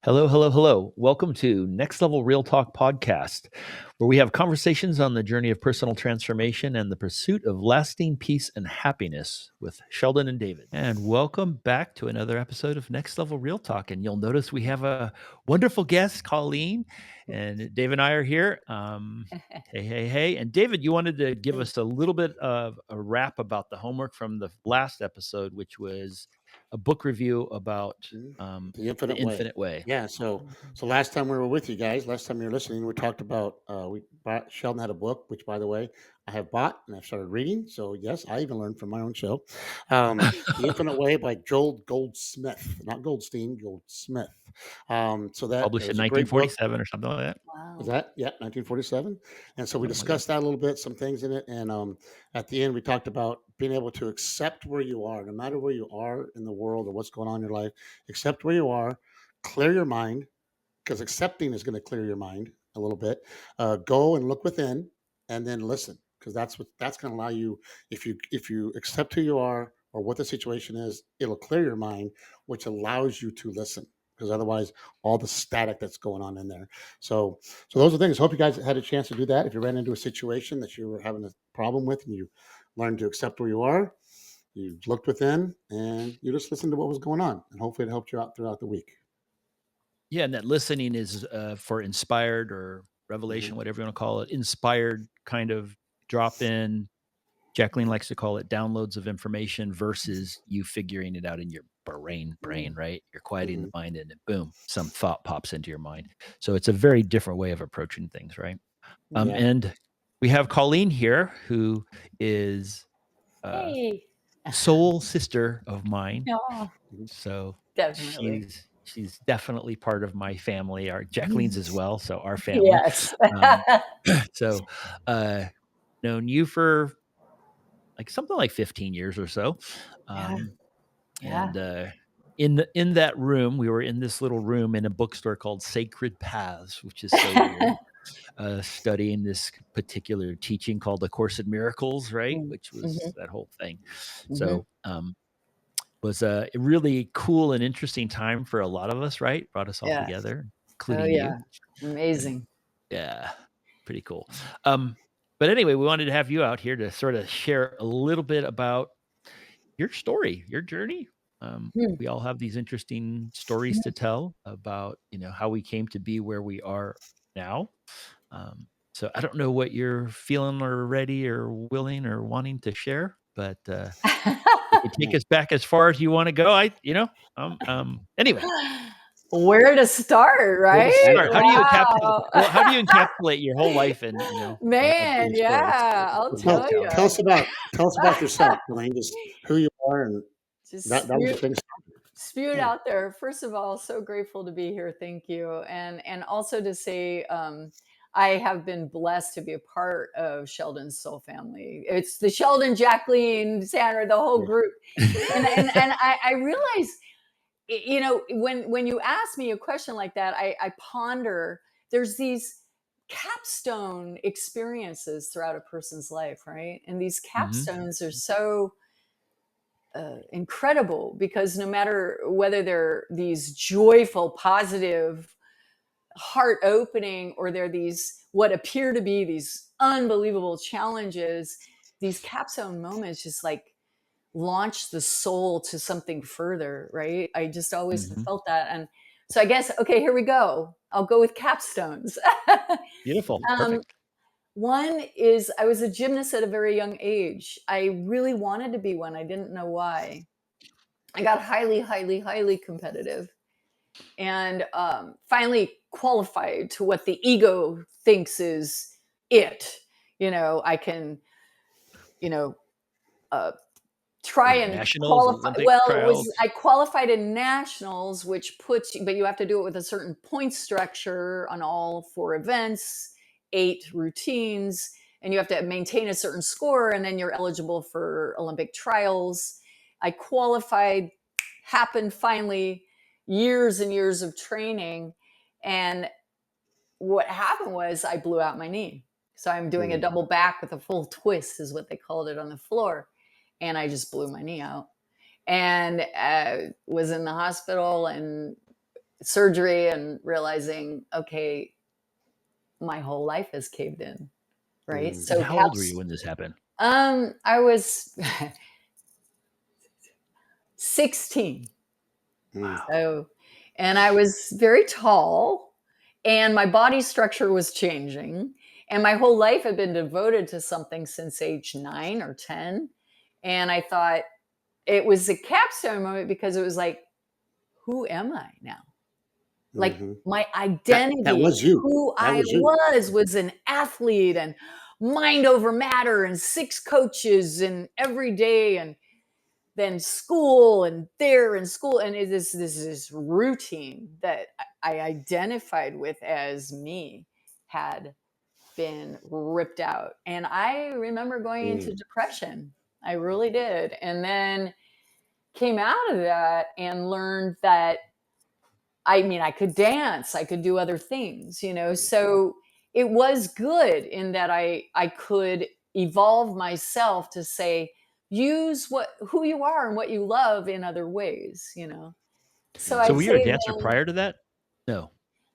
Hello, hello, hello. Welcome to Next Level Real Talk Podcast, where we have conversations on the journey of personal transformation and the pursuit of lasting peace and happiness with Sheldon and David. And welcome back to another episode of Next Level Real Talk. And you'll notice we have a wonderful guest, Coleen, and Dave and I are here. Hey. And David, you wanted to give us a little bit of a wrap about the homework from the last episode, which was a book review about The Infinite Way. Infinite Way. Yeah. So last time we were with you guys, last time you were listening, we talked about Sheldon had a book, which by the way I have bought and I've started reading. So yes, I even learned from my own show. The Infinite Way by Joel Goldsmith, not Goldstein, Goldsmith. So that Published in was a great book. 1947 or something like that. Wow. Was that? Yeah, 1947. And so we Something like that. discussed that a little bit, some things in it. And at the end, we talked about being able to accept where you are, no matter where you are in the world or what's going on in your life. Accept where you are, clear your mind, because accepting is going to clear your mind a little bit. Go and look within, and then listen, because that's going to allow you. If you accept who you are or what the situation is, it'll clear your mind, which allows you to listen. Because otherwise, all the static that's going on in there. So those are things. Hope you guys had a chance to do that. If you ran into a situation that you were having a problem with, and you learned to accept where you are, you looked within, and you just listened to what was going on, and hopefully it helped you out throughout the week. Yeah, and that listening is for inspired or revelation, whatever you want to call it, inspired kind of drop in. Jacqueline likes to call it downloads of information versus you figuring it out in your brain, right? You're quieting the mind and then boom, some thought pops into your mind. So it's a very different way of approaching things, right? Yeah. And we have Coleen here, who is Hey. soul sister of mine. Oh, So definitely. she's definitely part of my family. Our Jacqueline's as well, so our family. Yes. So known you for like something like 15 years or so. Yeah. And in that room, we were in this little room in a bookstore called Sacred Paths, which is so weird. Studying this particular teaching called the Course in Miracles, right? Which was that whole thing. So was a really cool and interesting time for a lot of us, right? Brought us all Yeah. together, Oh including yeah. you. Amazing. Yeah, pretty cool. But anyway, we wanted to have you out here to sort of share a little bit about your story, your journey. We all have these interesting stories to tell about, how we came to be where we are now. So I don't know what you're feeling or ready or willing or wanting to share, but you can take us back as far as you want to go. Anyway. Where to start, right? How do you encapsulate your whole life in, Man, yeah, I'll tell you. Tell us about yourself, Coleen, just who you are, and Just that was the thing. spew it out there. First of all, so grateful to be here. Thank you. And also to say, I have been blessed to be a part of Sheldon's soul family. It's the Sheldon, Jacqueline, Sandra, the whole group. And I realize, when you ask me a question like that, I ponder, there's these capstone experiences throughout a person's life, right? And these capstones are so incredible, because no matter whether they're these joyful, positive, heart opening, or they're these what appear to be these unbelievable challenges, these capstone moments just like launch the soul to something further, right? I just always felt that. And so I guess, okay, here we go. I'll go with capstones. Beautiful. Perfect. One is I was a gymnast at a very young age. I really wanted to be one. I didn't know why. I got highly competitive, and finally qualified to what the ego thinks is it. I can, try and nationals, qualify. Olympic Well, trials. I qualified in nationals, which puts, but you have to do it with a certain point structure on all 4 events, 8 routines, and you have to maintain a certain score, and then you're eligible for Olympic trials. I qualified, happened finally, years and years of training. And what happened was I blew out my knee. So I'm doing a double back with a full twist, is what they called it, on the floor. And I just blew my knee out, and was in the hospital, and surgery and realizing, okay, my whole life has caved in, right? Mm. And So how old were you when this happened? I was 16. Mm. Wow. So, and I was very tall, and my body structure was changing, and my whole life had been devoted to something since age 9 or 10. And I thought it was a capstone moment because it was like, who am I now? Like Mhm. my That identity, was you. who That I was you. was an athlete and mind over matter and 6 coaches and every day and then school and there and school. And it is this routine that I identified with as me had been ripped out. And I remember going into Mm. depression. I really did. And then came out of that and learned that I mean, I could dance, I could do other things, you know. So it was good in that I could evolve myself to say, use what who you are and what you love in other ways, you know. So So I'd were you a say dancer then, prior to that? No.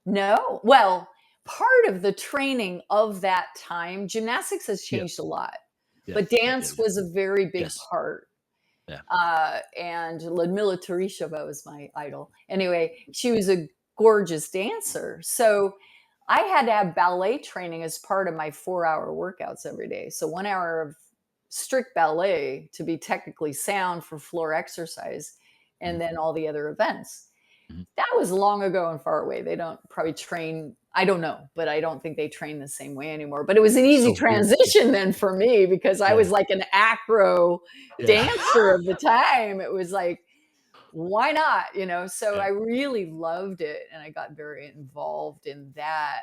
no. Well, part of the training of that time, gymnastics has Yeah. changed a lot, Yeah. but Yeah. Yeah. dance Yeah. was a very big Yes. part. Yeah. And Ludmila Tereshova was my idol. Anyway, she was a gorgeous dancer. So I had to have ballet training as part of my 4-hour workouts every day. So 1 hour of strict ballet to be technically sound for floor exercise, Mhm. and then all the other events. Mhm. That was long ago and far away. They don't probably train, I don't know, but I don't think they train the same way anymore. But it was an easy So weird. transition then for me because I was Yeah. like an acro Yeah. dancer of the time. It was like, why not? You know, so Yeah. I really loved it and I got very involved in that.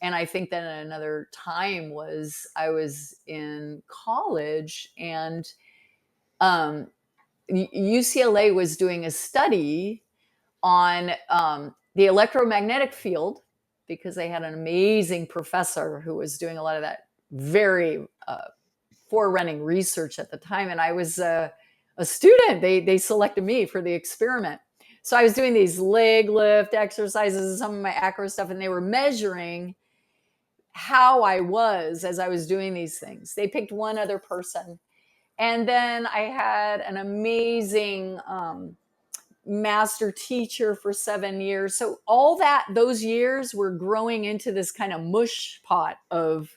And I think then another time was I was in college and um, UCLA was doing a study on the electromagnetic field because they had an amazing professor who was doing a lot of that very forerunning research at the time. And I was a student. They selected me for the experiment. So I was doing these leg lift exercises and some of my acro stuff, and they were measuring how I was as I was doing these things. They picked one other person. And then I had an amazing master teacher for 7 years. So all that, those years were growing into this kind of mush pot of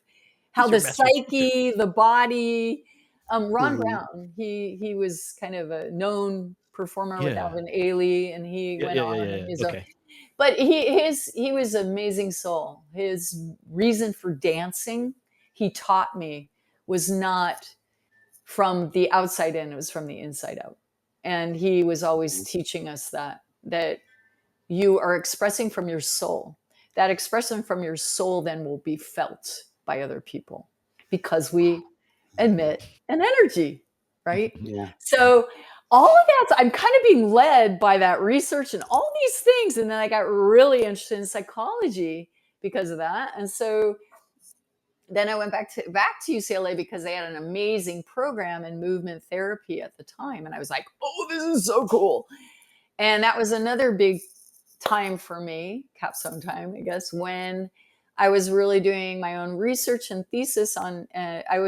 how Who's your the master teacher? psyche, the body. Ron Mhm. Brown, he was kind of a known performer with Yeah. Alvin Ailey, and he Yeah. went Yeah. Yeah. on Yeah. and Yeah. he's a Okay. but he was an amazing soul. His reason for dancing, he taught me, was not from the outside in, it was from the inside out. And he was always Mhm. teaching us that you are expressing from your soul. That expression from your soul then will be felt by other people because we emit an energy, right? Yeah. So all of that, I'm kind of being led by that research and all these things. And then I got really interested in psychology because of that. And so then I went back to UCLA because they had an amazing program in movement therapy at the time. And I was like, oh, this is so cool. And that was another big time for me, capstone time, I guess, when I was really doing my own research and thesis on. I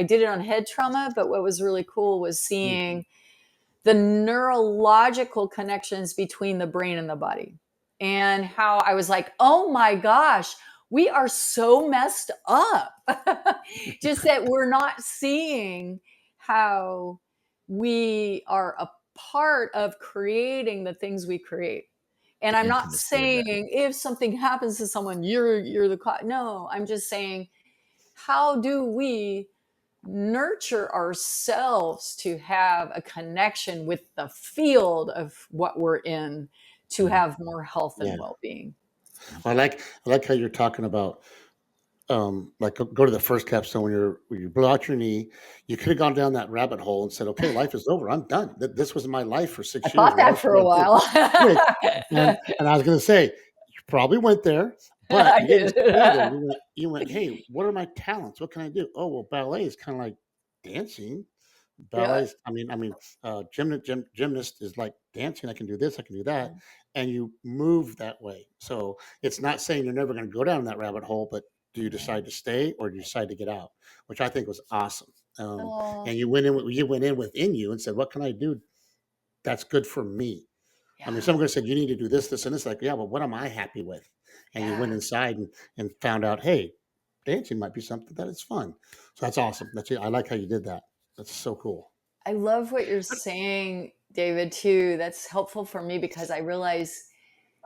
did it on head trauma, but what was really cool was Mm. seeing the neurological connections between the brain and the body, and how I was like, oh my gosh, we are so messed up. Just that we're not seeing how we are a part of creating the things we create. And The I'm not intimacy of that. saying if something happens to someone, you're the cause. No, I'm just saying, how do we nurture ourselves to have a connection with the field of what we're in to Mhm. have more health and Yeah. well-being? I like how you're talking about like go to the first capstone when you blow out your knee. You could have gone down that rabbit hole and said, okay, life is over. I'm done. This was my life for I 6 years. thought What that else for do a I do? while. Yeah. And I was gonna say, you probably went there, but I you didn't did. stay there. You went, hey, what are my talents? What can I do? Oh, well, ballet is kind of like dancing. Yeah. Ballet's, gymnast is like dancing. I can do this, I can do that, and you move that way. So it's not saying you're never going to go down that rabbit hole, but do you decide to stay or do you decide to get out? Which I think was awesome. Oh, And you went in within you and said, "What can I do that's good for me?" I mean, yeah. someone said, "You need to do this, this, and this." Like, yeah, but what am I happy with? And you went Yeah. inside and found out, hey, dancing might be something that is fun. So that's awesome. I like how you did that. That's so cool. I love what you're saying, David, too. That's helpful for me because I realize,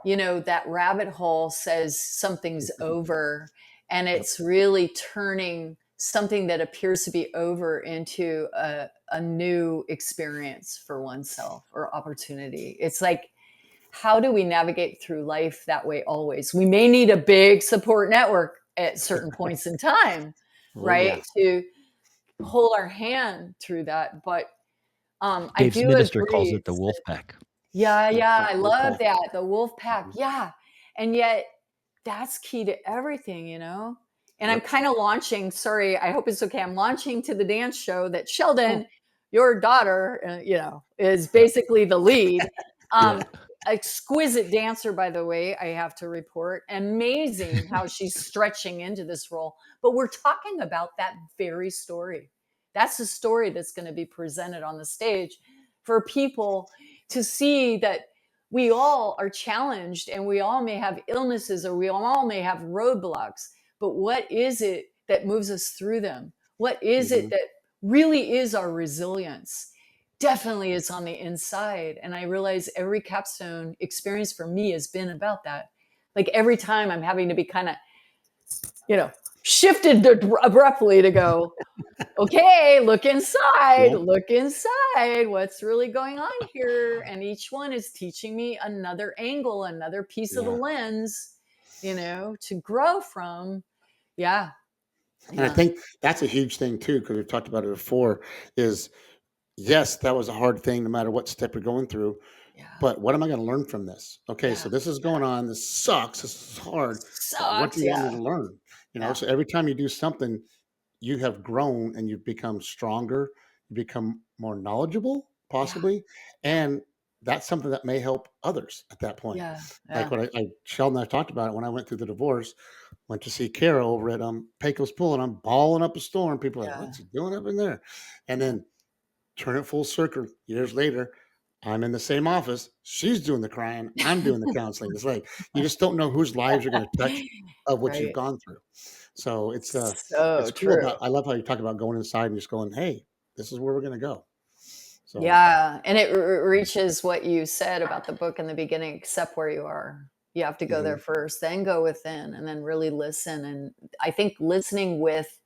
that rabbit hole says something's over, and Yep. it's really turning something that appears to be over into a new experience for oneself or opportunity. It's like, how do we navigate through life that way always? We may need a big support network at certain points in time, Oh yeah. right? To hold our hand through that. But I Dave's do minister calls agree. it the wolf pack. Yeah, yeah, I Wolf love pack. that. The wolf pack. Mhm. Yeah. And yet that's key to everything, And I'm Yep. kind of launching, sorry, I hope it's okay. I'm launching to the dance show that Oh, Sheldon, your daughter, is basically the lead. yeah. Um, Exquisite dancer, by the way, I have to report. Amazing how she's stretching into this role. But we're talking about that very story. That's the story that's going to be presented on the stage for people to see that we all are challenged and we all may have illnesses or we all may have roadblocks. But what is it that moves us through them? What is it Hmm. that really is our resilience? Definitely is on the inside. And I realize every capstone experience for me has been about that. Like every time I'm having to be kind of, you know, shifted abruptly to go, okay, Yep. look inside. What's really going on here? And each one is teaching me another angle, another piece of the Yeah. lens, to grow from. Yeah. And I Yeah. think that's a huge thing too, because we've talked about it before, is yes, that was a hard thing no matter what step you're going through. Yeah. But what am I going to learn from this? Okay, Yeah. so this is going on. This sucks. This is hard. But what do Sucks. you want me Yeah. to learn? Yeah. So every time you do something, you have grown and you've become stronger. You become more knowledgeable, Yeah. possibly, Yeah. and that's something that may help others at that point. Yeah. Like Yeah. what Sheldon and I talked about it when I went through the divorce. Went to see Kara over at Pecos Pool, and I'm bawling up a storm. People are like, Yeah. "What's he doing up in there?" And Yeah. then turn it full circle. Years later, I'm in the same office. She's doing the crying. I'm doing the counseling. It's like you just don't know whose lives you're going to touch of what you've Right. gone through. So So it's cool true. about. I love how you talk about going inside and just going, "Hey, this is where we're going to go." So Yeah, and it reaches what you said about the book in the beginning, accept where you are. You have to go there mhm, first, then go within, and then really listen. And I think listening with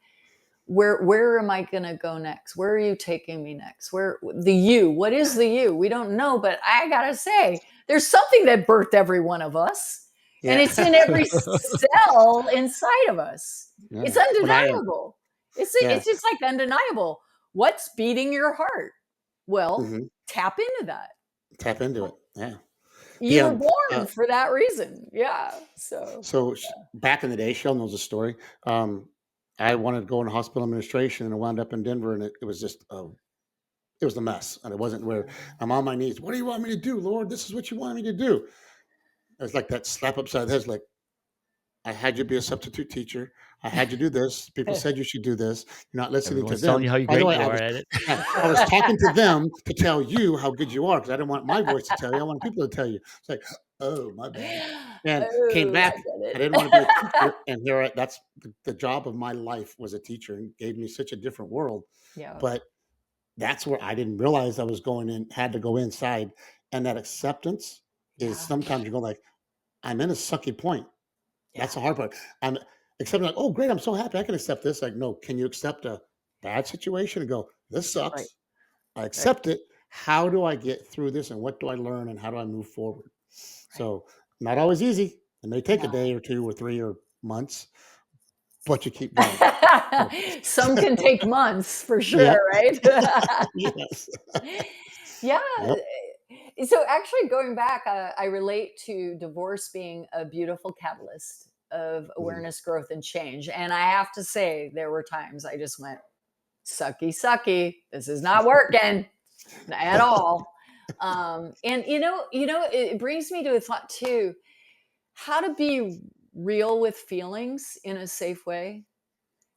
where am I going to go next? Where are you taking me next? Where the you? What is the you? We don't know, but I gotta say, there's something that birthed every one of us, and yeah, it's in every cell inside of us. yeah. It's When I undeniable. yeah, It's just like undeniable. What's beating your heart? Well, mhm, tap into that. tap into it. Yeah. The You were born uh, for that reason. Yeah. So, So back in the day, Shell knows the story. Um, I wanted to go into hospital administration, and I wound up in Denver, and it was just it was a mess, and it wasn't where I'm on my knees. What do you want me to do, Lord? This is what you want me to do. It's like that slap upside the head. It's like I had you be a substitute teacher. I had you do this. People said you should do this. You're not listening to Everyone's telling them. you how By the great way, you are at it. I was talking to them to tell you how good you are because I didn't want my voice to tell you. I want people to tell you. It's like, oh, my bad. And came oh, I back. I get didn't want to be a teacher, it. and that's the job of my life was a teacher, and gave me such a different world. Yeah. But that's where I didn't realize I was going in, had to go inside, and that acceptance is Yeah. sometimes you go like, I'm in a sucky point. Yeah. That's the hard part. I'm accepting like, oh great, I'm so happy I can accept this. Like, no, can you accept a bad situation and go, this Right. sucks. I Right. accept it. How do I get through this and what do I learn and how do I move forward? Right. So not always easy. It may take a No. day or 2 or 3 or months, but you keep going. So, Some can take months for sure, yep. right? Yes. Yeah. Yep. So actually going back, I relate to divorce being a beautiful catalyst of Mhm. awareness, growth, and change. And I have to say, there were times I just went, sucky, sucky. This is not working at all. And it brings me to a thought too, how to be real with feelings in a safe way,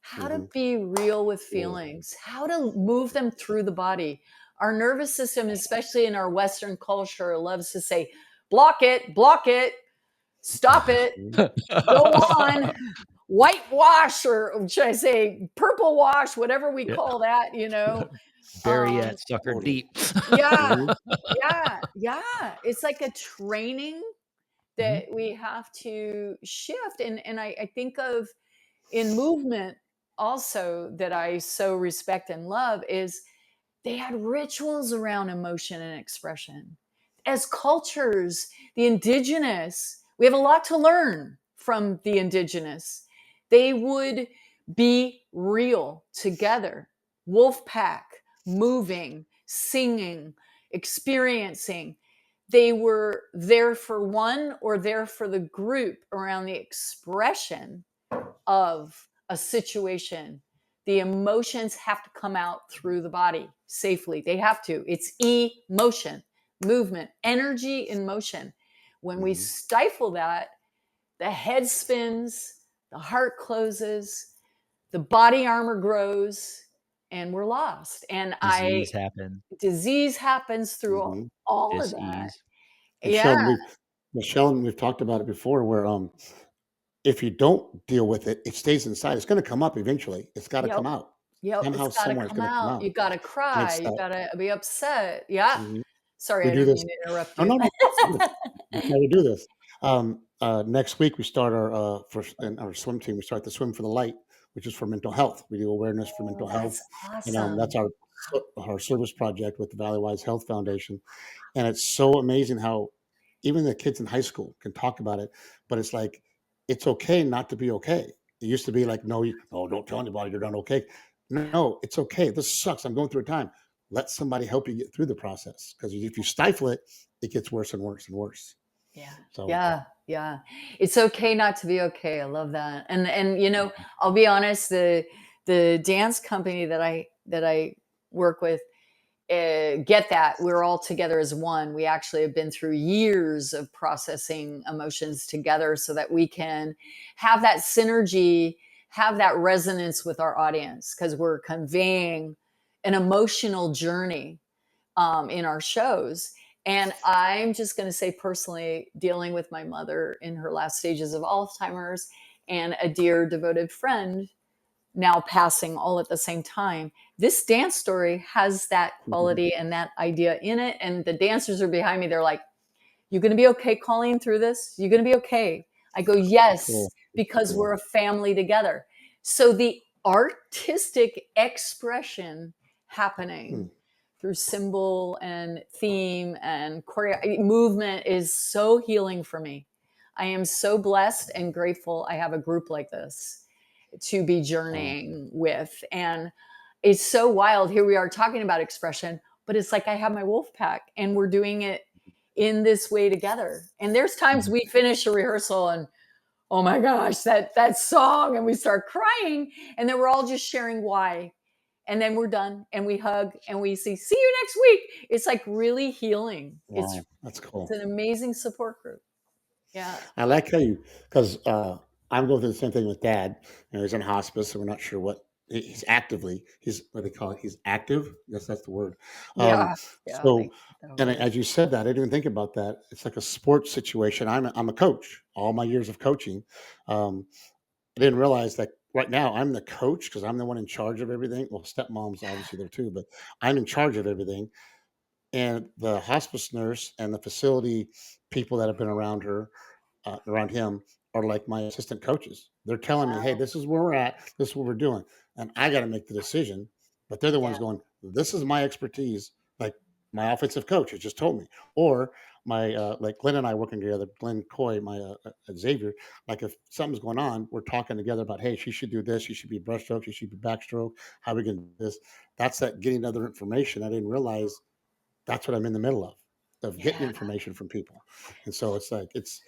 how to Mm-hmm. be real with Yeah. feelings, how to move them through the body. Our nervous system, especially in our Western culture, loves to say, block it, stop it, go on, whitewash, or should I say purple wash, whatever we Yeah. call that, Bury Um, that sucker Totally. deep. yeah, Mm-hmm. yeah. It's like a training that we have to shift. And I think of in movement also that I so respect and love is they had rituals around emotion and expression. As cultures, the indigenous, we have a lot to learn from the indigenous. They would be real together, wolf pack, moving, singing, experiencing. They were there for one or there for the group around the expression of a situation. The emotions have to come out through the body safely. They have to. It's emotion, movement, energy in motion. When we Mm-hmm. stifle that, the head spins, the heart closes, the body armor grows, and we're lost. And Disease happen. disease happens through Mm-hmm. all of that. Dis-ease. And Yeah. Sheldon, we've talked about it before, where if you don't deal with it, it stays inside. It's going to come up eventually. It's got to Yep. come out Yep. It's somehow, got to somewhere. It's come going to come out. out, You got to and cry. it's You that. got to be upset. Yeah. Mhm. Sorry, We I do didn't this. mean to interrupt No, you. no, no. That's how we do this. Next week we start our in our swim team. We start the Swim for the Light, which is for mental health. We do awareness for mental Oh, health, that's and that's awesome. our service project with the Valley Wise Health Foundation. And it's so amazing how even the kids in high school can talk about it, but it's like it's okay not to be okay. It used to be like, no, don't tell anybody you're not okay. No, it's okay. This sucks. I'm going through a time. Let somebody help you get through the process, because if you stifle it, it gets worse and worse and worse. Yeah. So Yeah. It's okay not to be okay. I love that. And I'll be honest, the dance company that I work with, get that we're all together as one. We actually have been through years of processing emotions together so that we can have that synergy, have that resonance with our audience, because we're conveying an emotional journey in our shows. And I'm just going to say, personally, dealing with my mother in her last stages of Alzheimer's and a dear devoted friend now passing all at the same time. This dance story has that quality and that idea in it. And the dancers are behind me. They're like, "You going to be okay, Coleen, through this? You going to be okay?" I go, "Yes, cool, because cool. we're a family together." So the artistic expression happening through symbol and theme and movement is so healing for me. I am so blessed and grateful I have a group like this to be Wow. journeying with. And it's so wild. Here we are talking about expression, but it's like I have my wolf pack and we're doing it in this way together. And there's times we finish a rehearsal and, oh my gosh, that song, and we start crying, and then we're all just sharing why. And then we're done and we hug and we see you next week. It's like really healing. It's Wow, that's it's cool. an amazing support group. Yeah. I like how because I'm going through the same thing with Dad. He's in hospice, so we're not sure what he's what they call it. He's active. Yes, that's the word. Um, Yeah. Yeah. so, Thank you. That and word. as you said that, I didn't even think about that. It's like a sports situation. I'm a coach. All my years of coaching, um, I didn't realize that right now I'm the coach because I'm the one in charge of everything. Well, stepmom's obviously there too, but I'm in charge of everything. And the hospice nurse and the facility people that have been around him are like my assistant coaches. They're telling me, "Hey, this is where we're at. This is what we're doing," and I got to make the decision. But they're the Yeah. ones going, "This is my expertise." Like my offensive coach has just told me, or my like Glenn and I working together. Glenn Coy, my Xavier. Like if something's going on, we're talking together about, "Hey, she should do this. She should be breaststroke. She should be backstroke. How we can do this?" That's that getting other information. I didn't realize that's what I'm in the middle of getting Yeah. information from people. And so it's like it's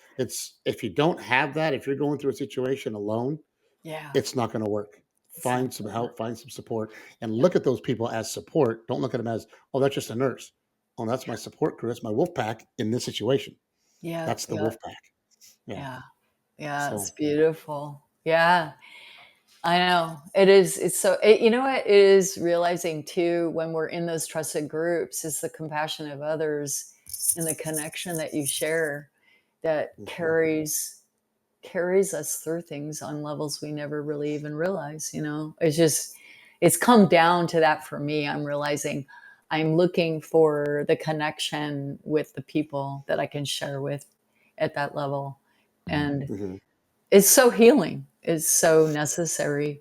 if you don't have that, if you're going through a situation alone, Yeah. it's not going to work. find some help, find some support, and look at those people as support. Don't look at them as, oh, that's just a nurse. Oh, that's my support crew. That's my wolf pack in this situation. Yeah. That's the Yeah. wolf pack. Yeah. Yeah. So It's beautiful. Yeah. I know it is. It's so, you know what it is realizing too, when we're in those trusted groups, is the compassion of others and the connection that you share that carries us through things on levels we never really even realize. It's come down to that for me. I'm realizing I'm looking for the connection with the people that I can share with at that level. And mhm. it's so healing. It's so necessary.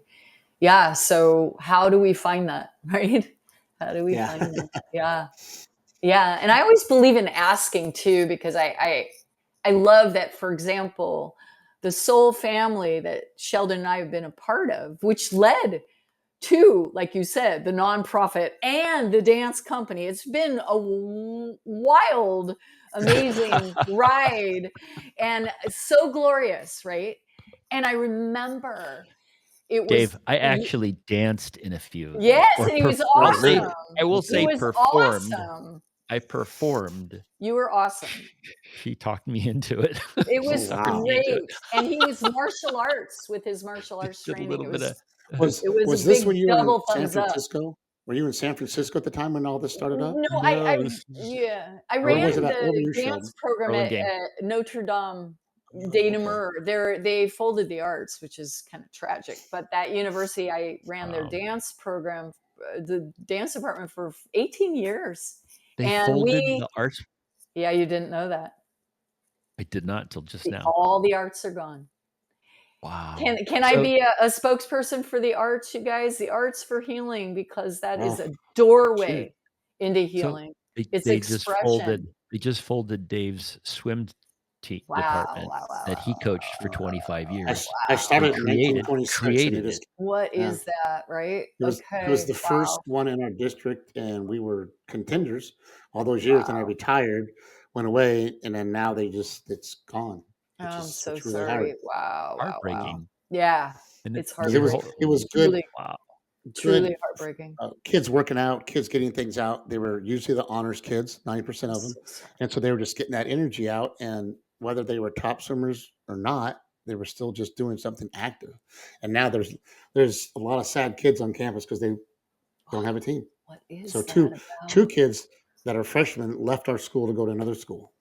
Yeah. So how do we find that? Right? How do we Yeah. find that? Yeah. Yeah. And I always believe in asking too, because I love that, for example, the soul family that Sheldon and I have been a part of, which led to, like you said, the nonprofit and the dance company. It's been a wild, amazing ride and so glorious, right? And I remember it was, Dave, I actually danced in a few of them. yes, Or and he was Oh, I'll say, really? awesome. I will He say Okay. was performed. awesome. I performed. You were awesome. She talked me into it. It She was Oh, wow. suckered me into it. great. And he was martial arts with his martial arts Did a training. little bit of It was a Was this big when you were in double San thumbs up. Francisco? Were you in San Francisco at the time when all this started up? No, no, this is yeah, I Where was ran it at? Where were the you, dance Sheldon? program at Burlingame. Notre Dame de Oh, okay. Namur. They folded the arts, which is kind of tragic. But that university, I ran their Wow. dance program, the dance department for 18 years. They And folded the arts. yeah, you didn't know that. I did not until just now. All the arts are gone. Wow. Can I be a spokesperson for the arts, you guys? The arts for healing, because that is Oh, a shoot. doorway into So healing. they, It's they just expression. folded Dave's swim team Wow, department wow, wow, that he wow, coached for 25 years. I They started in created 1926, and created it. what yeah, is that, right? it was Okay, the first wow, one in our district, and we were contenders all those years. And I wow. retired, went away, and then now it's gone. Oh, I'm so It's really hard sorry. Wow, wow, wow. Heartbreaking. Yeah, And it's because heartbreaking. it was good Truly, wow. good truly heartbreaking. kids working out, kids getting things out. They were usually the honors kids, 90% I'm of them, so sorry. and so they were just getting that energy out. And whether they were top swimmers or not, they were still just doing something active. And now there's a lot of sad kids on campus because they don't have a team. What So is that two about? kids that are freshmen left our school to go to another school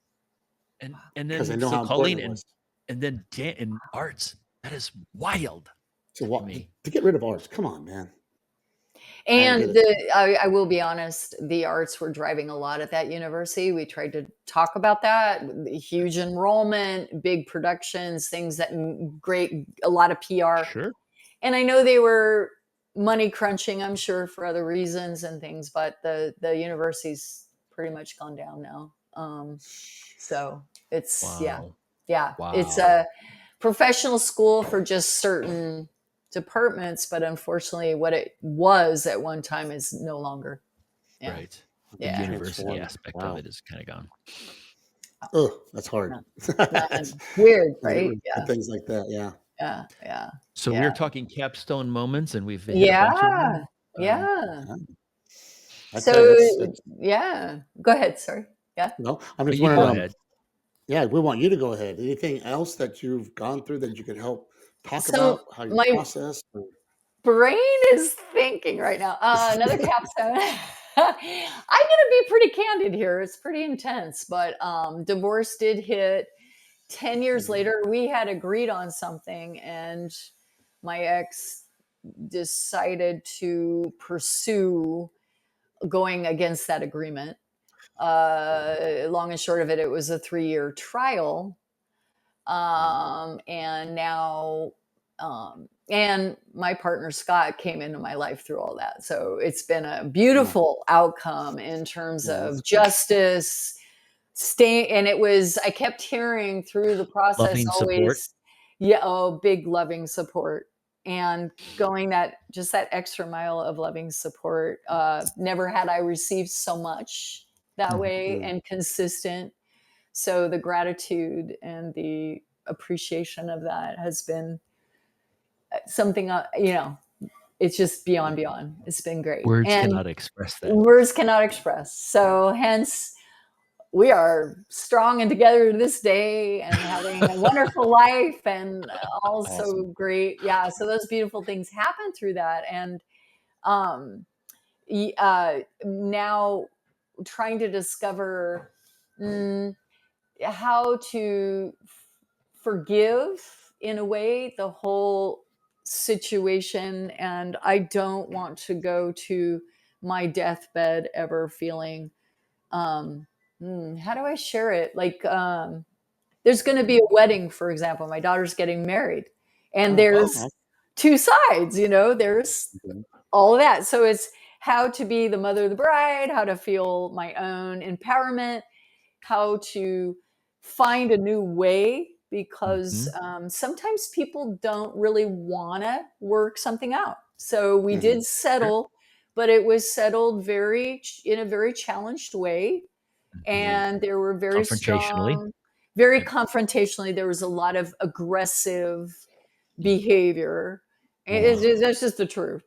And because they then know so how important Coleen it was. and then in arts, that is wild So to me. to get rid of ours? Come on, man. I don't get And it. I will be honest, the arts were driving a lot at that university. We tried to talk about that. Huge enrollment, big productions, things that great, a lot of PR. Sure. And I know they were money crunching, I'm sure, for other reasons and things, but the university's pretty much gone down now. So it's Wow. it's Wow. a professional school for just certain departments, but unfortunately, what it was at one time is no longer. Yeah, Right. The yeah. university Transformed. aspect Wow. of it is kind of gone. Oh, that's hard. None. Weird, To get right? rid of Yeah, things like that. Yeah. yeah, yeah, So we yeah, were talking capstone moments, and we've hit a bunch of yeah, them. yeah. Yeah. I tell you, So that's yeah, go ahead. Sorry. Yeah. no. I'm Oh, just you go wondering. ahead. Yeah, we want you to go ahead. Anything else that you've gone through that you could help talk So about how you my process? brain is thinking right now. Another capstone. I'm gonna be pretty candid here. It's pretty intense, but divorce did hit. 10 years later, we had agreed on something, and my ex decided to pursue going against that agreement. Long and short of it, it was a 3-year trial. And now, and my partner Scott came into my life through all that. So it's been a Yeah, beautiful outcome in terms yeah, that's of good. justice, stay. And it was, I kept hearing through the process Loving support. always, yeah, oh, big loving support. And going that just that extra mile of loving support. Never had I received so much that Mhm. way Mm. and consistent. So the gratitude and the appreciation of that has been something, it's just beyond. It's been great. Words And cannot express that. words cannot express. So hence we are strong and together to this day and having a wonderful life and all so Awesome. great. Yeah. So those beautiful things happen through that. And now trying to discover how to forgive in a way the whole situation. And I don't want to go to my deathbed ever feeling how do I share it? Like, there's going to be a wedding, for example. My daughter's getting married, and there's two sides, there's all of that. So it's how to be the mother of the bride, how to feel my own empowerment, how to find a new way, because sometimes people don't really want to work something out. So we did settle, but it was settled in a very challenged way. And there were very Confrontationally. very confrontationally. There was a lot of aggressive behavior. That's just the truth.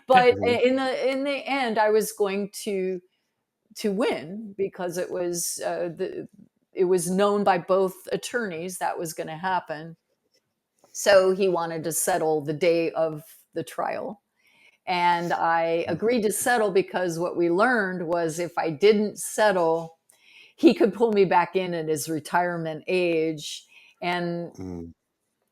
But in the end, I was going to win, because it was known by both attorneys that was going to happen. So he wanted to settle the day of the trial. And I agreed to settle because what we learned was if I didn't settle, he could pull me back in at his retirement age. And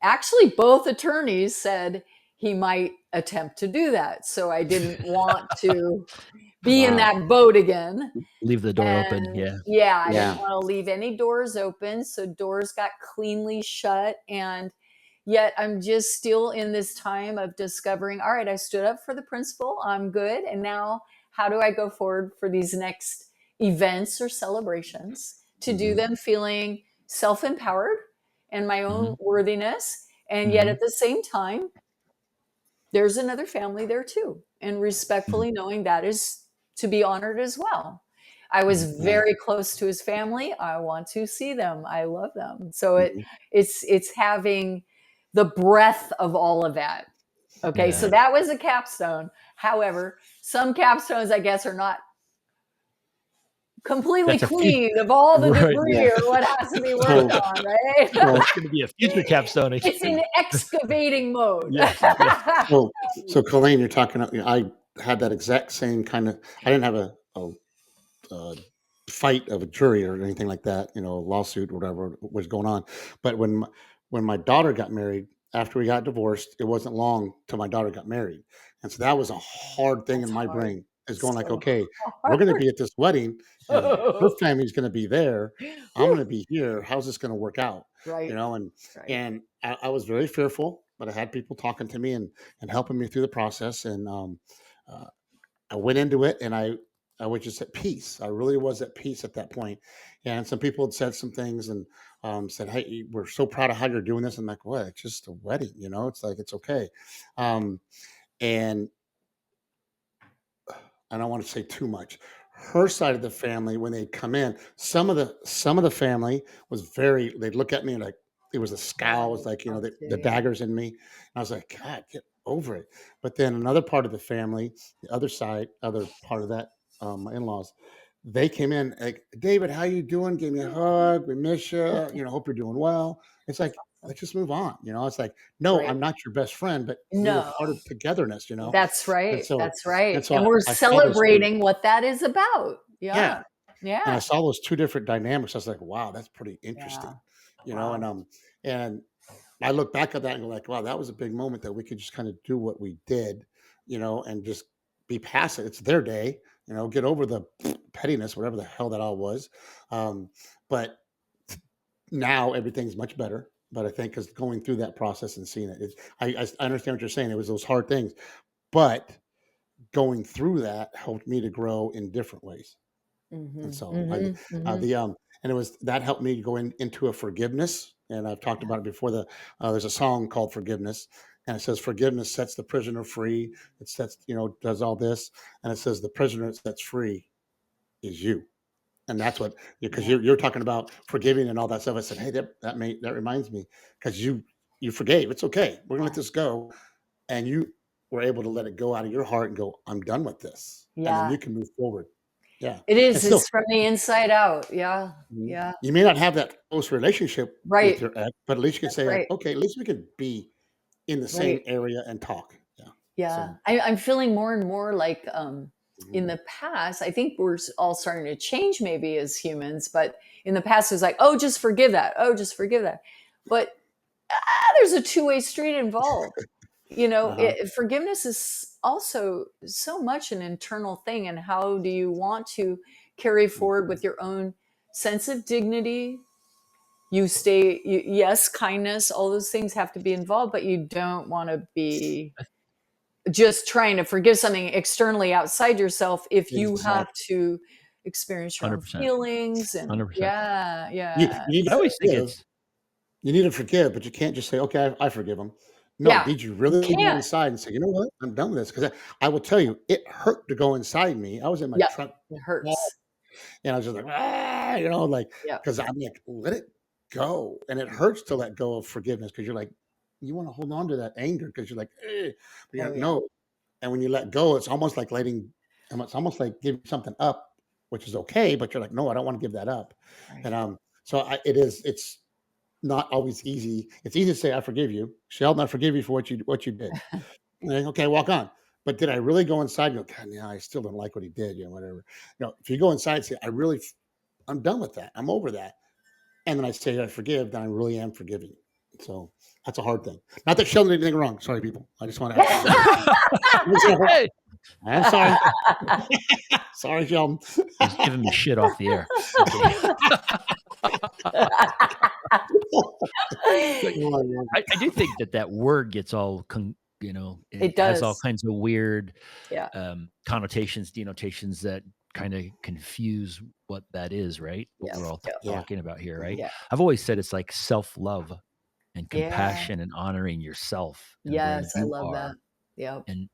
actually, both attorneys said he might attempt to do that. So I didn't want to be in that boat again. Leave the door open. Yeah. I didn't want to leave any doors open. So doors got cleanly shut. And yet I'm just still in this time of discovering, all right, I stood up for the principle. I'm good. And now how do I go forward for these next events or celebrations to do them feeling self-empowered and my own worthiness? And yet at the same time, there's another family there too. And respectfully knowing that is to be honored as well. I was very close to his family. I want to see them. I love them. So it's having the breadth of all of that. Okay. So that was a capstone. However, some capstones, I guess, are not completely clean of all the debris or what has to be worked on, right? Well, it's going to be a future capstone. It's in excavating mode. So Coleen, you're talking. I had that exact same kind of. I didn't have a fight of a jury or anything like that. Lawsuit or whatever was going on. But when my daughter got married, after we got divorced, it wasn't long till my daughter got married, and so that was a hard thing in my brain. Is going like, okay, we're going to be at this wedding, and her family's going to be there. I'm going to be here. How's this going to work out? Right. And I was very fearful, but I had people talking to me and helping me through the process. And I went into it, and I was just at peace. I really was at peace at that point. And some people had said some things and said, "Hey, we're so proud of how you're doing this." I'm like, "What? It's just a wedding, It's like it's okay." And I don't want to say too much. Her side of the family, when they'd come in, some of the family was very. They'd look at me like it was a scowl. It was like the daggers in me. And I was like, God, get over it. But then another part of the family, the other part of that, my in-laws, they came in like, David, how you doing? Gave me a hug. We miss you. Hope you're doing well. It's like, let's just move on. It's like, no, I'm not your best friend, but we're part of togetherness. That's right. That's right. And so and we're celebrating what that is about. Yeah. And I saw those two different dynamics. I was like, wow, that's pretty interesting. And I look back at that and go like, wow, that was a big moment that we could just kind of do what we did, and just be past it. It's their day, get over the pettiness, whatever the hell that all was. But now everything's much better. But I think because going through that process and seeing it, I understand what you're saying. It was those hard things, but going through that helped me to grow in different ways. And so and it was that helped me go into a forgiveness. And I've talked about it before. There's a song called Forgiveness, and it says forgiveness sets the prisoner free. It sets, does all this, and it says the prisoner that sets free is you. And that's what, because you're talking about forgiving and all that stuff. I said, hey, that reminds me, because you forgave. It's okay. We're gonna let this go, and you were able to let it go out of your heart and go, I'm done with this. And then Yeah. you can move forward. Yeah. It And is. still, It's from the inside out. Yeah. mhm, Yeah. you may not have that close relationship with Right. your ex, but at least you can That's say, like, right. okay, at least we can be in the same Right. area and talk. Yeah. Yeah. So, I'm feeling more and more like in mhm, the past, I think we're all starting to change maybe as humans, but in the past it was like, oh, just forgive that. Oh, just forgive that. But there's a two-way street involved. uh-huh. Forgiveness is also so much an internal thing. And how do you want to carry forward Mhm. with your own sense of dignity? Yes, kindness, all those things have to be involved, but you don't want to be just trying to forgive something externally outside yourself if you have Exactly. to experience your own 100%. feelings. And 100%. yeah, You, yeah. you need I to always think forgive. it's You need to forgive, but you can't just say, okay, I forgive him. No, Yeah, did you you really go can't. inside and say, you know what? I'm done with this? Because I will tell you, it hurt to go inside me. I was in my Yep, truck it hurts. and I was just like, ah, like, Yep. because I'm like, let it go. And it hurts to let go of forgiveness because you're like, you want to hold on to that anger because you're like, eh. But you're Oh like, yeah. no. And when you let go, it's almost like it's almost like giving something up, which is okay. But you're like, no, I don't want to give that up. And Right. so it's not always easy. It's easy to say, I forgive you. Sheldon, I forgive you for what you did. Like, okay, walk on. But did I really go inside and go, God, yeah, I still don't like what he did, whatever. If you go inside and say, I'm done with that. I'm over that. And then I say I forgive, then I really am forgiving. So that's a hard thing. Not that Sheldon did anything wrong. Sorry, people. I just want to have an example. hey, I'm sorry. Sorry, Sheldon. he's giving me shit off the air. I'm kidding. But Come on, man. I do think that word gets all it It has all does. kinds of weird Yeah. connotations, denotations that kind of confuse what that is, right? What Yep. we're all Yep. Yeah. talking about here, right? Mhm. Yeah. I've always said it's like self-love and Yeah. compassion and honoring yourself and where Yes, I you love that. are. Yep. And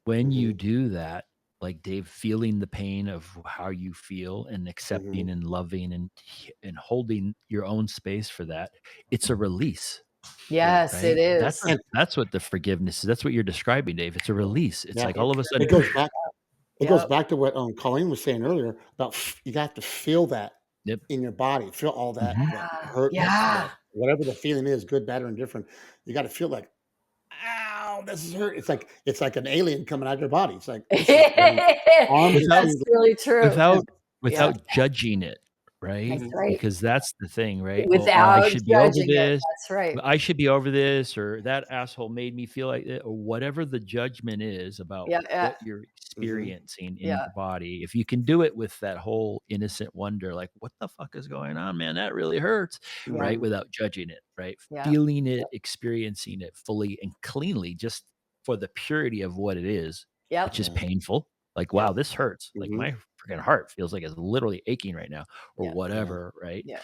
when you Mhm. do that, like Dave, feeling the pain of how you feel and Mhm. accepting and loving and holding your own space for that, it's a release, Yeah. Yes, it right? That's is. what And that's what the forgiveness is. That's what you're describing, Dave. It's a release. It's yeah, like all It's of a it sudden, goes back. It goes yep. back to what Colleen was saying earlier about you got to feel that yep. in your body, feel all that Mhm. that Yeah. hurt, that Yeah. whatever the feeling is, good, bad, or indifferent. You got to feel like, ow, this is hurt. It's like an alien coming out of your body. It's like this is and arms are Without That's saying, really true. without Yeah, without judging it, right? that's mhm, right. Because that's the thing, right? Oh, I Without should be over judging it. this. That's right. I should be over this, or that asshole made me feel like it, or whatever the judgment is about Yeah, yeah, what you're mhm, experiencing in yeah, your body. If you can do it with that whole innocent wonder, like, what the fuck is going on, man? That really hurts, yeah, right? mhm, Without judging it, right? yeah, Feeling it, experiencing it fully and cleanly, just for the purity of what it is, yep, which is yeah, painful. Like, wow, yep, this hurts. Like mhm, my freaking heart feels like it's literally aching right now, or yeah, yeah, whatever, right? yeah,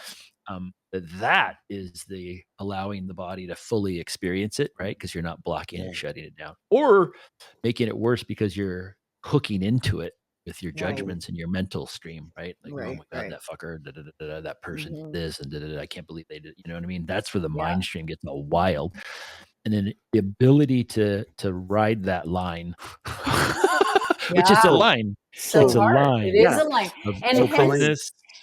That is the allowing the body to fully experience it, right? Because you're not blocking yeah, it, shutting it down, or making it worse because you're hooking into it with your right, mhm, judgments and your mental stream, right? Like, oh right, my god, right. that fucker, da, da, da, da, that person did Hmm. this, and da, da, da, I can't believe they did. You know what I mean? That's where the Yeah, mind stream gets all wild, and then the ability to ride that line, which is a yeah. So line. So It's a so hard. It line is yeah. a line, of and So Colleen,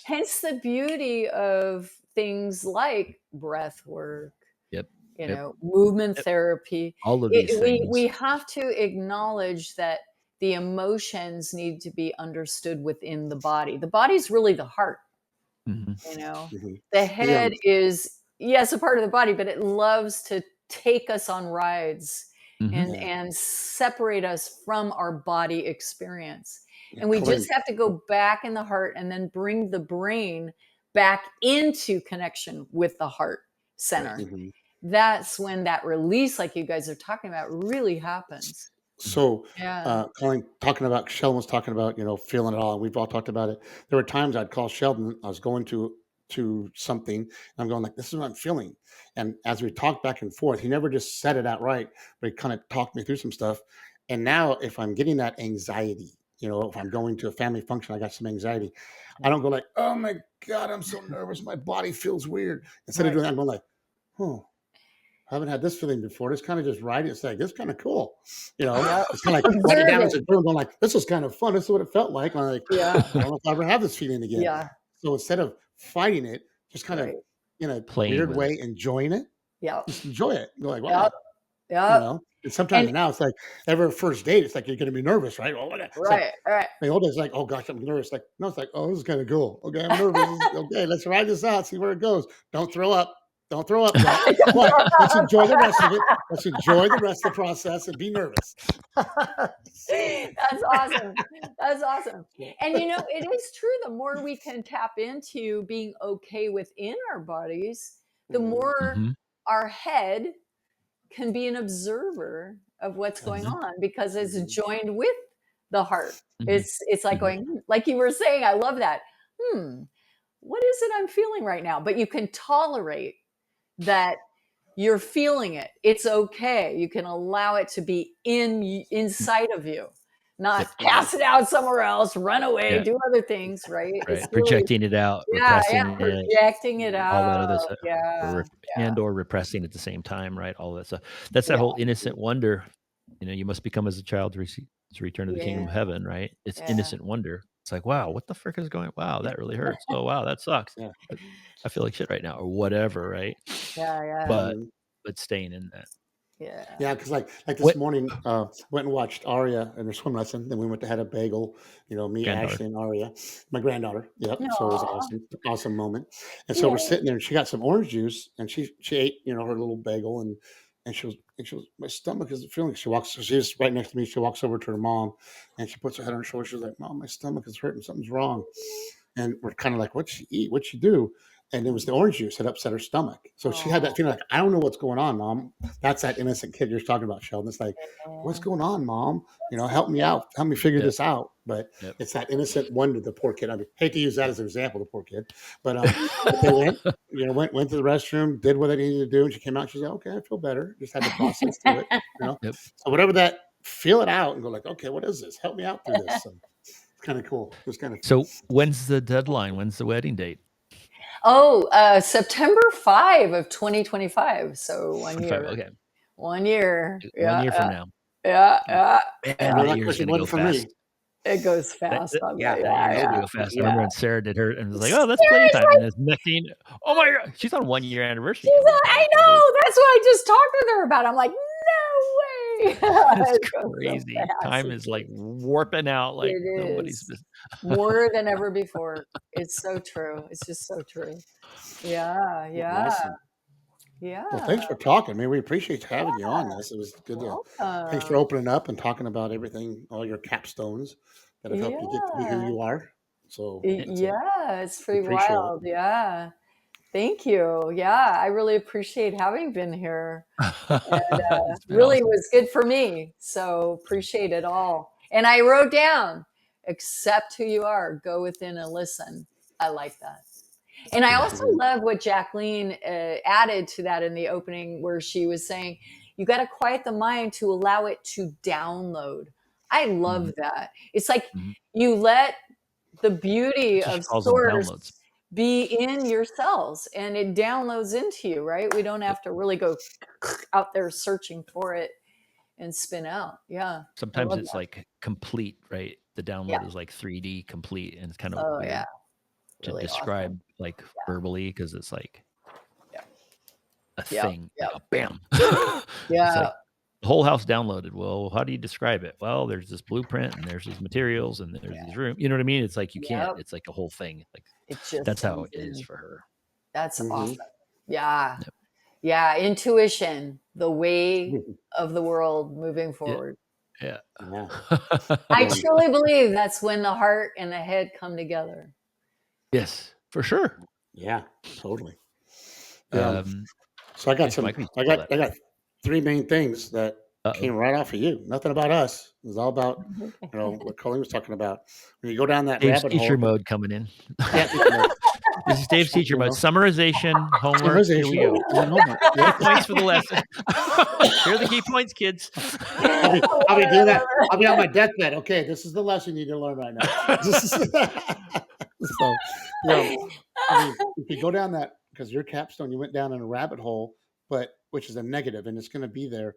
hence the beauty of things like breath work, yep, yep, movement yep. therapy. All of these We things. have to acknowledge that the emotions need to be understood within the body. The body's really the heart, Mhm. you know. mhm. The the head is, yes, a part of the body, but it loves to take us on rides Mhm. yeah, and separate us from our body experience. yeah, And we just Colleen, have to go back in the heart and then bring the brain back into connection with the heart Right. center. mhm. That's when that release, like you guys are talking about, really happens. Mhm. So, Yeah. Colleen, talking about Sheldon was talking about feeling it all, and we've all talked about it. There were times I'd call Sheldon. I was going to something, and I'm going like, "This is what I'm feeling." And as we talked back and forth, he never just said it outright, but he kind of talked me through some stuff. And now, if I'm getting that anxiety, if I'm going to a family function, I got some anxiety. I don't go like, "Oh my God, I'm so nervous. My body feels weird." Instead of Right. doing that, I'm going like, "Oh." I haven't had this feeling before. Just kind of just write it. It's like, this kind of cool. You know, Yep. it's kind of like write it down as Observe a journal, going like, this is kind of fun. This is what it felt like. And I'm like, Yeah. I don't know if I ever have this feeling again. Yeah. So instead of fighting it, just kind Right. of in a Playing weird with way, it. enjoying it. Yep. Just enjoy it. You're like, Yep. wow. You Yep. know, and sometimes And now it's like every first date, it's like you're going to be nervous, right? Well, it's like right. the old days, like, oh gosh, I'm nervous. Like, no, it's like, oh, this is kind of cool. Okay, I'm nervous. Okay, let's ride this out, see where it goes. Don't throw up. Don't throw up yet. But let's enjoy the rest of it. Let's enjoy the rest of the process and be nervous. That's awesome. That's awesome. And it is true. The more we can tap into being okay within our bodies, the Mhm. more Mhm. our head can be an observer of what's going Yes. on because it's Mhm. joined with the heart. Mhm. It's like Mhm. going, like you were saying, I love that. What is it I'm feeling right now? But you can tolerate that you're feeling it. It's okay. You can allow it to be inside of you, not Yep. cast it out somewhere else, run away, Yeah. do other things, right? Right. It's really, Projecting it out, yeah, repressing it, projecting it all that other out. stuff, Yeah, yeah, or repressing at the same time, right? All that stuff. That's that yeah, whole innocent wonder. You must become as a child to return to the kingdom yeah, of heaven, right? It's yeah, innocent wonder. It's like, wow, what the frick is going? Wow, that really hurts. Oh, wow, that sucks. Yeah. I feel like shit right now, or whatever, right? yeah, But Mhm. staying in that. yeah. Yeah, because like this What morning, went and watched Aria in her swim lesson. Then we went to had a bagel. Me, granddaughter? Ashley, and Aria, my granddaughter. Yep. So it was Aw, awesome moment. And so yeah. we're sitting there, and she got some orange juice, and she ate, her little bagel, and she was my stomach isn't feeling. She walks. She's right next to me. She walks over to her mom, and she puts her head on her shoulder. She's like, "Mom, my stomach is hurting. Something's wrong." And we're kind of like, "What'd she eat? What'd she do?" And it was the orange juice that upset her stomach. So she had that feeling like, I don't know what's going on, Mom. That's that innocent kid you're talking about, Sheldon. It's like, what's going on, Mom? Help me out. Help me figure Yep. this out. But Yep. it's that innocent wonder, the poor kid. I hate to use that as an example, the poor kid. But they went to the restroom, did what they needed to do, and she came out. She's like, okay, I feel better. Just had to process through it. Yep. So whatever that, feel it out and go like, okay, what is this? Help me out through this. So it's kind of cool. It's kind of So when's the deadline? When's the wedding date? September 5 of 2025. So 1 year. Okay. 1 year. 1 year from now. Yeah. Man, no, that that year's question gonna go wasn't for fast. me. It goes fast. That year's gonna go fast. I remember when Sarah did her and was like, "Oh, that's Sarah's playtime." And this next thing, oh my god, she's on 1 year anniversary. She's like, I know. That's what I just talked with her about. I'm like, no way. That's It goes so crazy. fast. Time is like warping out like It nobody's is business. more than ever before. It's so true. It's just so true. Yeah. Awesome. Yeah. Well, thanks for talking. I mean, we appreciate having you on this. It was good to. Thanks for Welcome. opening up and talking about everything, all your capstones that have helped you get to be who Yeah. you are. So Yeah, it's pretty appreciate it. wild. Yeah. Thank you. Yeah, I really appreciate having been here. And It's been really awesome. was good for me. So appreciate it all. And I wrote down, accept who you are, go within and listen. I like that. And I also love what Jacqueline added to that in the opening, where she was saying, you got to quiet the mind to allow it to download. I love that. It's like you let the beauty She of calls them source downloads. be in your cells, and it downloads into you, right? We don't have to really go out there searching for it and spin out. Yeah. Sometimes it's like complete, right? The download is like 3D complete, and it's kind of weird to Really describe awesome. like verbally, because it's like a Yep. thing, like a bam. Yeah. It's like the whole house downloaded. Well, how do you describe it? Well, there's this blueprint, and there's these materials, and there's these rooms. You know what I mean? It's like you can't. It's like a whole thing. Like It just that's how comes it is in. for her. That's awesome. Yeah. Yeah. Intuition, the way of the world moving forward. Yeah. I truly believe that's when the heart and the head come together. Yes, for sure. Yeah, totally. So I got I got 3 main things that came right off of you. Nothing about us. It was all about what Coleen was talking about. When you go down that Dave's rabbit teacher hole. mode coming in. Yeah, this is Dave's teacher mode. Summarization, homework. Here we go. Points for the lesson. Here are the key points, kids. I'll be doing that. I'll be on my deathbed. Okay, this is the lesson you need to learn right now. So, I mean, if you go down that, because your capstone, you went down in a rabbit hole, but which is a negative, and it's going to be there.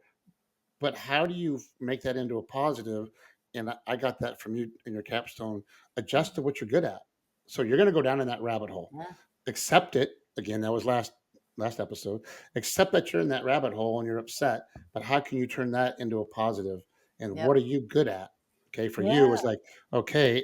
But how do you make that into a positive? And I got that from you in your capstone. Adjust to what you're good at. So you're going to go down in that rabbit hole. Yeah. Accept it. Again, that was last episode. Accept that you're in that rabbit hole and you're upset. But how can you turn that into a positive? And Yep. what are you good at? Okay, for Yeah. you, it's like, okay,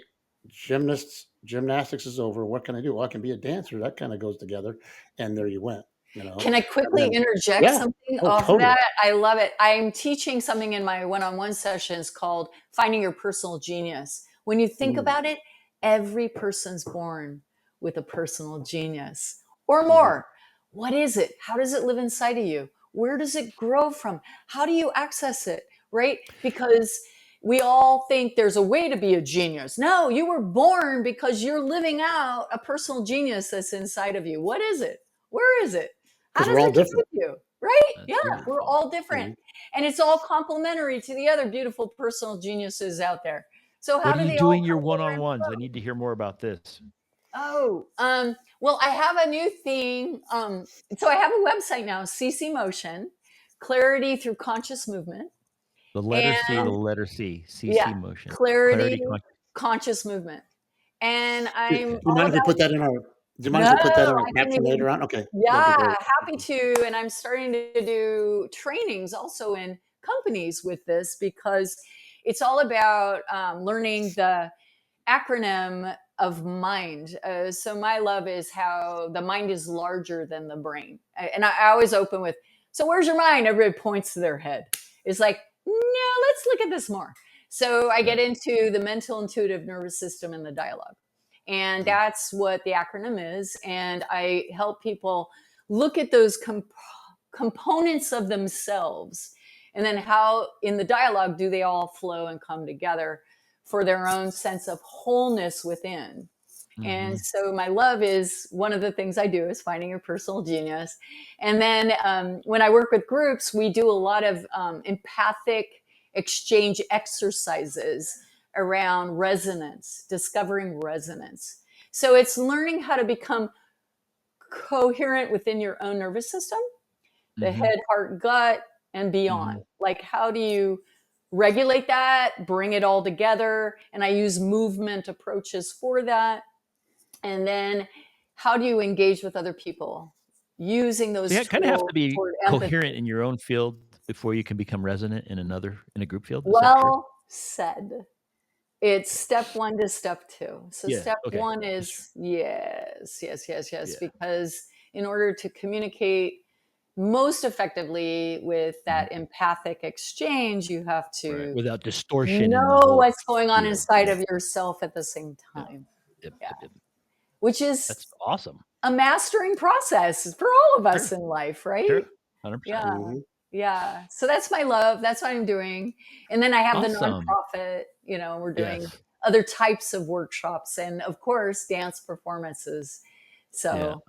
gymnastics is over. What can I do? Well, I can be a dancer. That kind of goes together. And there you went. You know. Can I quickly then, interject yeah. something Oh, off totally. that? I love it. I'm teaching something in my one-on-one sessions called Finding Your Personal Genius. When you think about it, every person's born with a personal genius or more. What is it? How does it live inside of you? Where does it grow from? How do you access it? Right? Because we all think there's a way to be a genius. No, you were born because you're living out a personal genius that's inside of you. What is it? Where is it? How does we're all it do different. with you? Right? That's Yeah, beautiful. we're all different. And it's all complementary to the other beautiful personal geniuses out there. So how What do are you they all doing your come together and one-on-ones? flow? I need to hear more about this. Oh, well, I have a new thing. So I have a website now, CC Motion, Clarity Through Conscious Movement. The letter C, And the letter C, CC yeah, Motion. Clarity Conscious Movement. And Do I'm you all mind if we about put that in our? Do you mind if we put that in our I can caption even, later on? Okay, that'd be yeah, great. happy to. And I'm starting to do trainings also in companies with this because it's all about learning the acronym of mind. So my love is how the mind is larger than the brain. And I always open with, so where's your mind? Everybody points to their head. It's like, no, let's look at this more. So I get into the mental intuitive nervous system and the dialogue. And that's what the acronym is. And I help people look at those components of themselves. And then how in the dialogue do they all flow and come together for their own sense of wholeness within. And so my love is one of the things I do is finding your personal genius. And then when I work with groups, we do a lot of empathic exchange exercises around resonance, discovering resonance. So it's learning how to become coherent within your own nervous system, the head, heart, gut, and beyond. Like, how do you regulate that, bring it all together? And I use movement approaches for that. And then how do you engage with other people using those You kind of have tools to be toward coherent empathy? in your own field before you can become resonant in a group field. Is that true? Well said. It's step 1 to step 2. So Yeah. step Okay. 1 That's true. is yes, Yeah. because in order to communicate most effectively with that empathic exchange, you have to Without distortion in the know whole what's going on field. inside of yourself at the same Yeah. time. Yep, Yeah. yep. Which is That's awesome. a mastering process for all of us in life, right? Sure. 100%. Yeah. Yeah. So that's my love. That's what I'm doing. And then I have the Awesome. nonprofit, we're doing Yes. other types of workshops and of course dance performances. So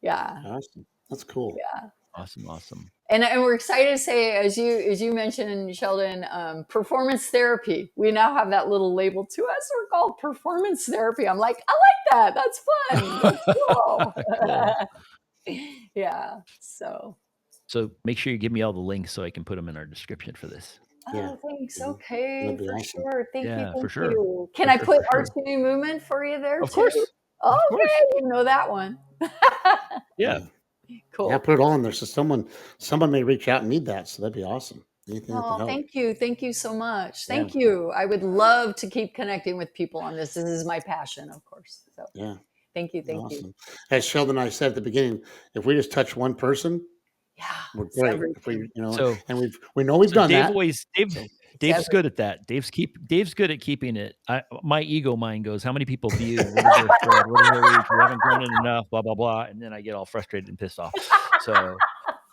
yeah. Awesome. That's cool. Yeah. Awesome. And we're excited to say, as you mentioned, Sheldon, performance therapy. We now have that little label to us. We're called performance therapy. I'm like, I like that. That's fun. That's cool. Cool. Yeah. So make sure you give me all the links so I can put them in our description for this. Yeah. oh, thanks. Okay, That'd be for awesome. sure. Thank Yeah, you. Thank for sure. you. Can For I sure, put for sure. R2 movement for you there Of too? course. Of Okay, course. you know that one. Yeah. Cool. Yeah, put it all in there. So someone may reach out and need that. So that'd be awesome. Anything that can Oh, help. thank you. Thank you so much. Yeah. Thank you. I would love to keep connecting with people on this. This is my passion, of course. So Yeah. thank you. Thank you. Awesome. As Sheldon and I said at the beginning, if we just touch one person, Yeah. we're it's great. everything. If we, So and we know we've so done Dave that. always Dave's good at that. Dave's good at keeping it. My ego mind goes, how many people view? What is their spread? What is their reach? We haven't grown it enough. Blah blah blah. And then I get all frustrated and pissed off. So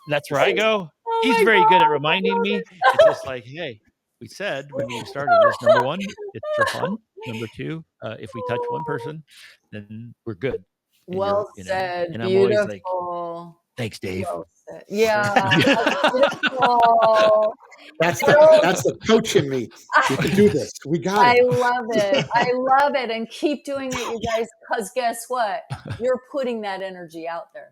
that's where I go. Oh He's my very good at God, I reminding love me. it. It's just like, hey, we said when we started this, number one, it's for fun. Number two, if we touch one person, then we're good. And Well said. and I'm always like, Beautiful. thanks, Dave. Well said. Yeah. That's beautiful. That's the coach in me. You can do this. We got I it. love it. I love it. And keep doing it, you guys, because guess what? You're putting that energy out there.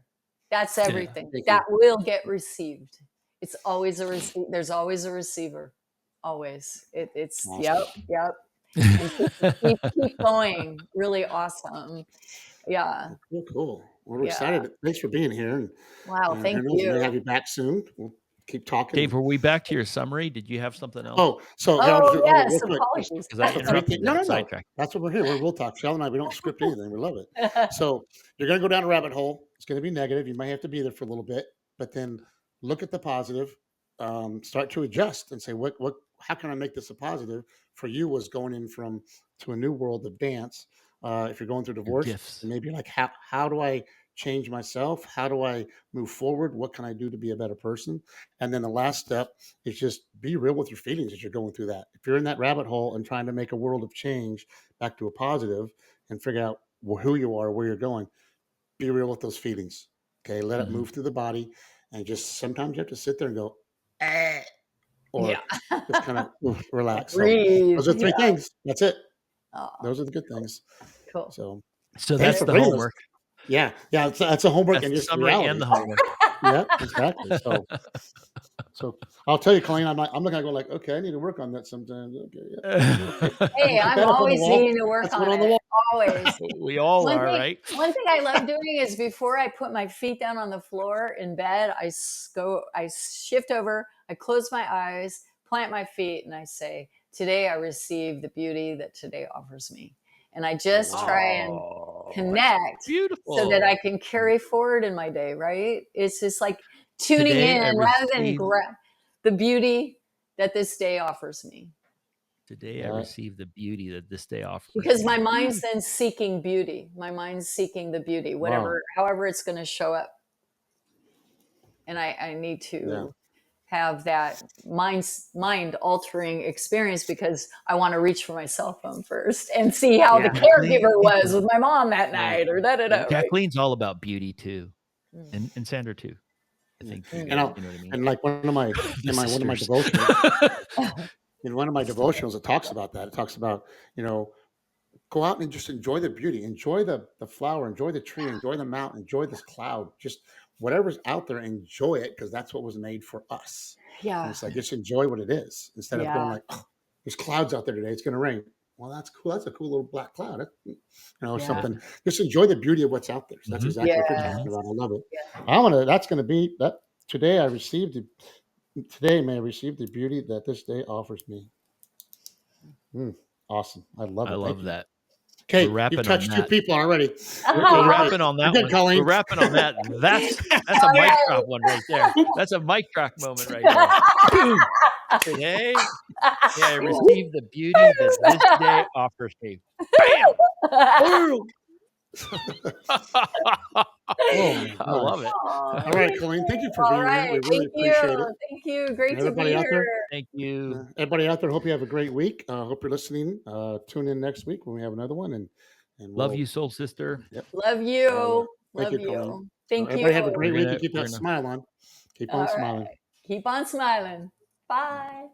That's everything. Thank That you. will get received. It's always a receive. There's always a receiver. Always. It's Awesome. yep. And keep going. Really awesome. Yeah. Cool. Well, we're Yeah. excited. Thanks for being here. And, Wow. Thank who knows, we may you. have you back soon. We'll keep talking. Dave, were we back to your summary? Did you have something else? Oh, so Oh, yes. real quick. Apologies. Because I So 3 interrupted things. No. that sidetrack. That's what we're here. We'll talk. Shell and I, we don't script anything. We love it. So you're going to go down a rabbit hole. It's going to be negative. You might have to be there for a little bit, but then look at the positive. Start to adjust and say, how can I make this a positive? For you was going in to a new world of dance. If you're going through divorce, gifts. maybe like, how do I change myself? How do I move forward? What can I do to be a better person? And then the last step is just be real with your feelings as you're going through that. If you're in that rabbit hole and trying to make a world of change back to a positive and figure out who you are, where you're going, be real with those feelings. Okay. Let it move through the body. And just sometimes you have to sit there and go, or just kind of relax. Breathe. So those are 3 things. That's it. Oh, Those are the good things. cool. So that's the homework. Yeah. That's a homework. That's and the just summary reality. and the homework. Yeah, exactly. So I'll tell you, Coleen, I'm not gonna go like, okay, I need to work on that sometimes. Okay, yeah. Hey, I'm always needing to work on it. Always. We all are, right? One thing I love doing is before I put my feet down on the floor in bed, I shift over, I close my eyes, plant my feet, and I say, today I receive the beauty that today offers me. And I just try and connect so that I can carry forward in my day, right? It's just like tuning Today in rather than grab the beauty that this day offers me. Today I receive the beauty that this day offers. Because my mind's then seeking beauty. My mind's seeking the beauty, however it's going to show up. And I need to have that mind altering experience because I want to reach for my cell phone first and see how the caregiver was with my mom that night or da-da-da. Jacqueline's all about beauty too. And Sandra too. I think. And you know what I mean? And like one of my devotions, in one of my devotionals, it talks about that. It talks about, go out and just enjoy the beauty, enjoy the flower, enjoy the tree, enjoy the mountain, enjoy this cloud, just whatever's out there, enjoy it because that's what was made for us. Yeah. And it's like, just enjoy what it is instead of going like, oh, there's clouds out there today. It's going to rain. Well, that's cool. That's a cool little black cloud, something. Just enjoy the beauty of what's out there. So that's exactly what you're talking about. I love it. Yeah. That's going to be that. Today may I receive the beauty that this day offers me. Awesome. I love it. I love that. Okay, you've touched 2 people already. We're wrapping on that one. Colleen. We're wrapping on that. That's a mic drop one right there. That's a mic drop moment right there. Today, I receive the beauty that this day offers me. Bam! I love it. All right, Coleen, thank you for being here. We really appreciate it. Thank you. Great to be here. Thank you. Everybody out there, hope you have a great week. Hope you're listening. Tune in next week when we have another one. And love you, soul sister. Yep. Love you. Thank you, Colleen. Thank you. Everybody have a great week and keep that smile on. Keep on smiling. Keep on smiling. Bye.